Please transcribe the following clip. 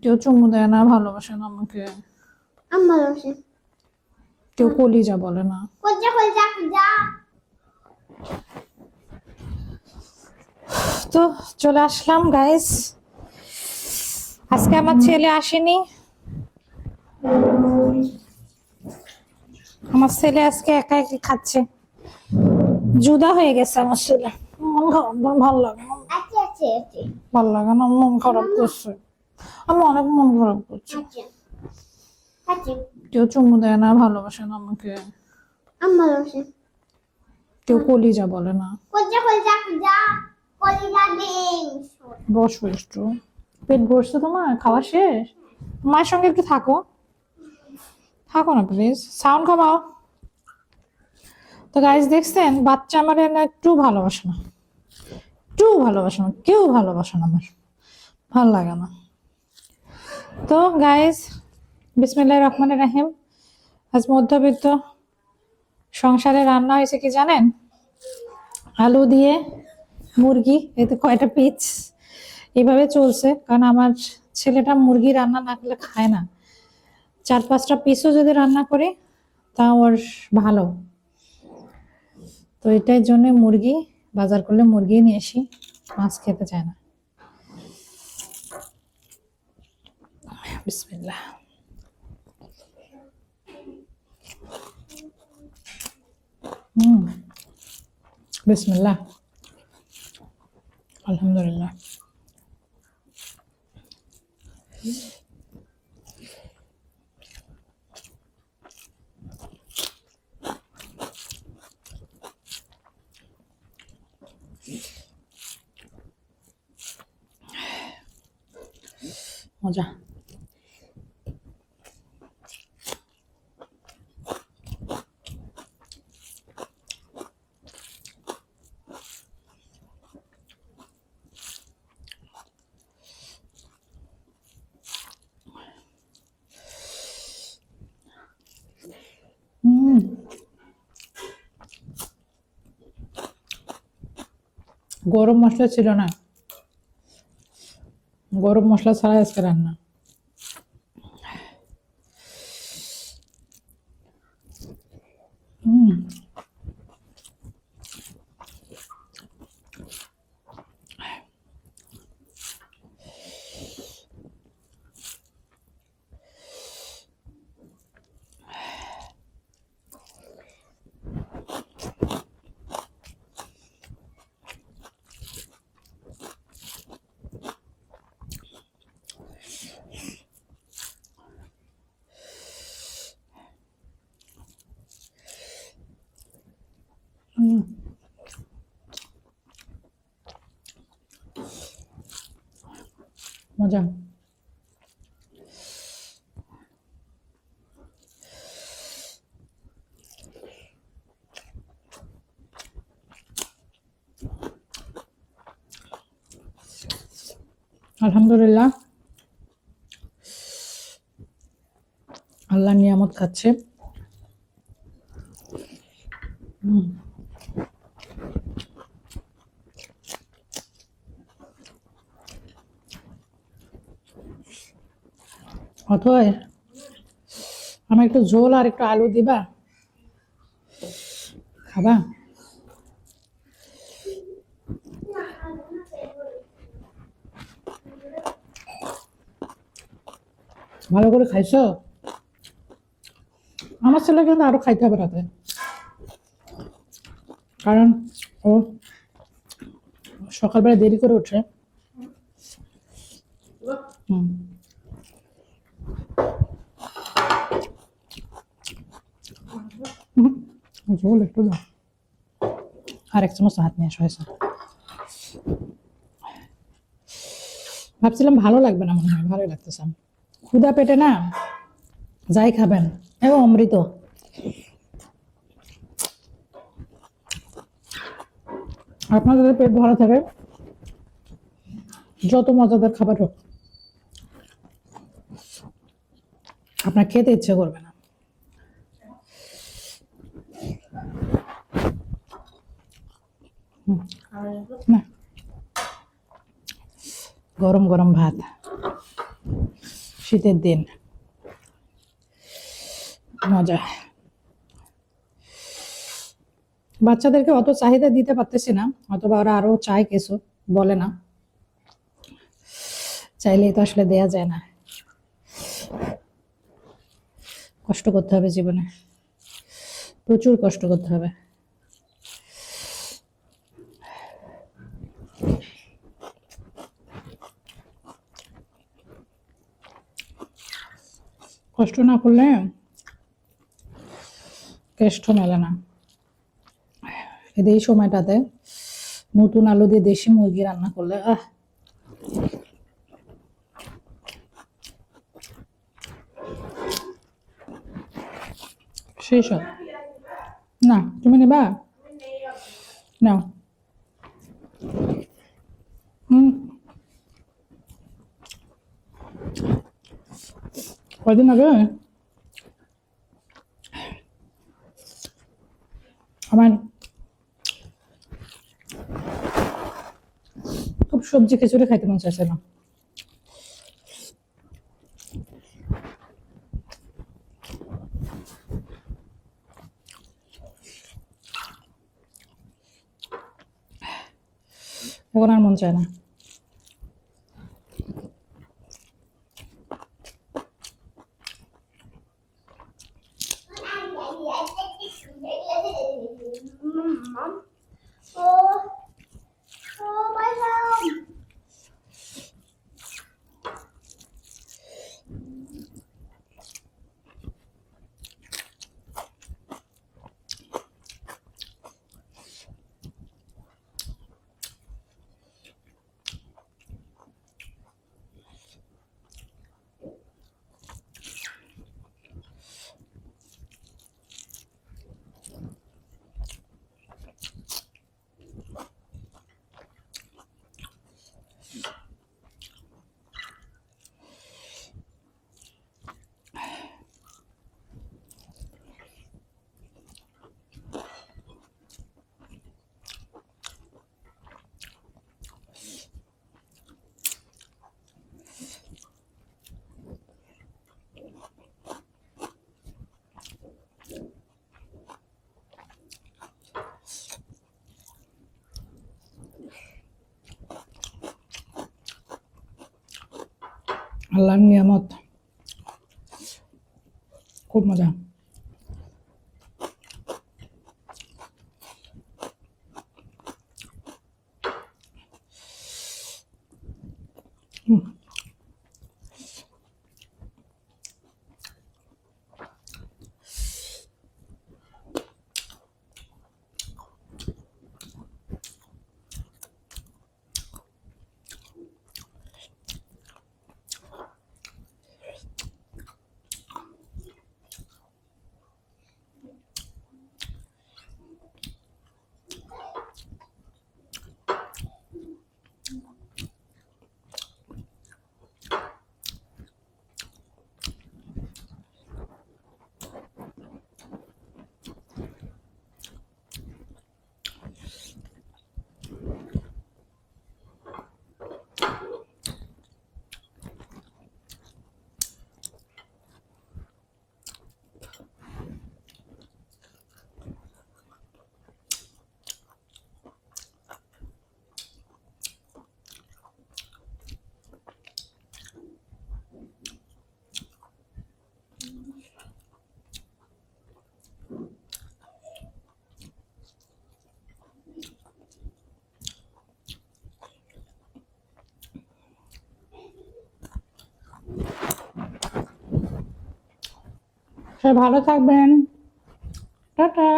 কেউ চুমু দেয় না, ভালোবাসে না আমাকে, আমি ভালোবাসি। কেউ কলিজা বলে না। কলিজা কলিজা কলিজা। তো চলে আসলাম গাইস, আজকে আমার ছেলে আসেনি। আমার ছেলে আজকে একা একা খাচ্ছে, জুদা হয়ে গেছে আমার ছেলে। মন খারাপ, ভালো লাগে না, আচ্ছা আচ্ছা আচ্ছা ভালো লাগে না, মন খারাপ করছে, আমি অনেক মন খারাপ করছি। আচ্ছা আচ্ছা। কেউ চুমু দেয় না, ভালোবাসে না আমাকে, আমি ভালোবাসি। কেউ কলিজা বলে না। কলিজা কলিজা কলিজা কলিজা ডিম। বসো একটু, পেট ভরছে তোমার, খাওয়া শেষ? মায়ের সঙ্গে একটু থাকো, থাকো না প্লিজ, সাউন্ড কমাও। তো গাইস দেখছেন, বাচ্চা আমার না একটু ভালোবাসে না, একটু ভালোবাসে না, কেউ ভালোবাসে না, আমার ভালো লাগে না। তো গাইস, বিসমিল্লাহির রহমানির রহিম। আজ মধ্যবিত্ত সংসারে রান্না হয়েছে কি জানেন? আলু দিয়ে মুরগি, এতে কয়টা পিস এইভাবে চলছে, কারণ আমার ছেলেটা মুরগি রান্না না করলে খায় না। 4-5টা পিসও যদি রান্না করে তা ওর ভালো। তো এটার জন্য মুরগি বাজার করলে মুরগি নিয়ে আসি, মাছ খেতে চায় না। বিসমিল্লাহ। বিসমিল্লাহ, আলহামদুলিল্লাহ। মজা। গরম মশলা ছিল না, গরম মশলা ছাড়া আজকে রান্না। মজা। আলহামদুলিল্লাহ, আল্লাহ নিয়ামত খাচ্ছে। অথয় আমার একটু ঝোল আর একটু আলু দিবা, খাবা? ভালো করে খাইছো? আমার ছেলে কিন্তু আরো খাইতে হবে রাতে, কারণ ও সকালবেলা দেরি করে ওঠে। ঝোল একটু দাও, আর 1 চামচ হাত নিয়ে আসা হয়েছে। ভাবছিলাম ভালো লাগবে না, মনে হয় ভালোই লাগতেছে। ক্ষুধা পেটে না যাই খাবেন, এবং অমৃত। আপনাদের যদি পেট ভরা থাকে, যত মজাদার খাবার হোক আপনার খেতে ইচ্ছে করবে না। না, গরম গরম ভাত, শীতের দিন মজা। বাচ্চাদেরকে অত চাহিদা দিতে পারতেছি না, অথবা ওরা আরো চায় কিছু, বলে না, চাইলেই তো আসলে দেয়া যায় না। কষ্ট করতে হবে জীবনে, প্রচুর কষ্ট করতে হবে। কষ্ট না করলে কেষ্ট মেলে না। এই সময়টাতে নতুন আলু দিয়ে দেশি মুরগি রান্না করলে সেই সব। না তুমি নেবা, নাও। কয়দিন আগে আমার খুব সবজি খিচুড়ি খাইতে মন চাইছিল। এখন আর মন চায় না। my God. আল্লাহর নিয়ামত, খুব মজা। সবাই ভালো থাকবেন, টাটা।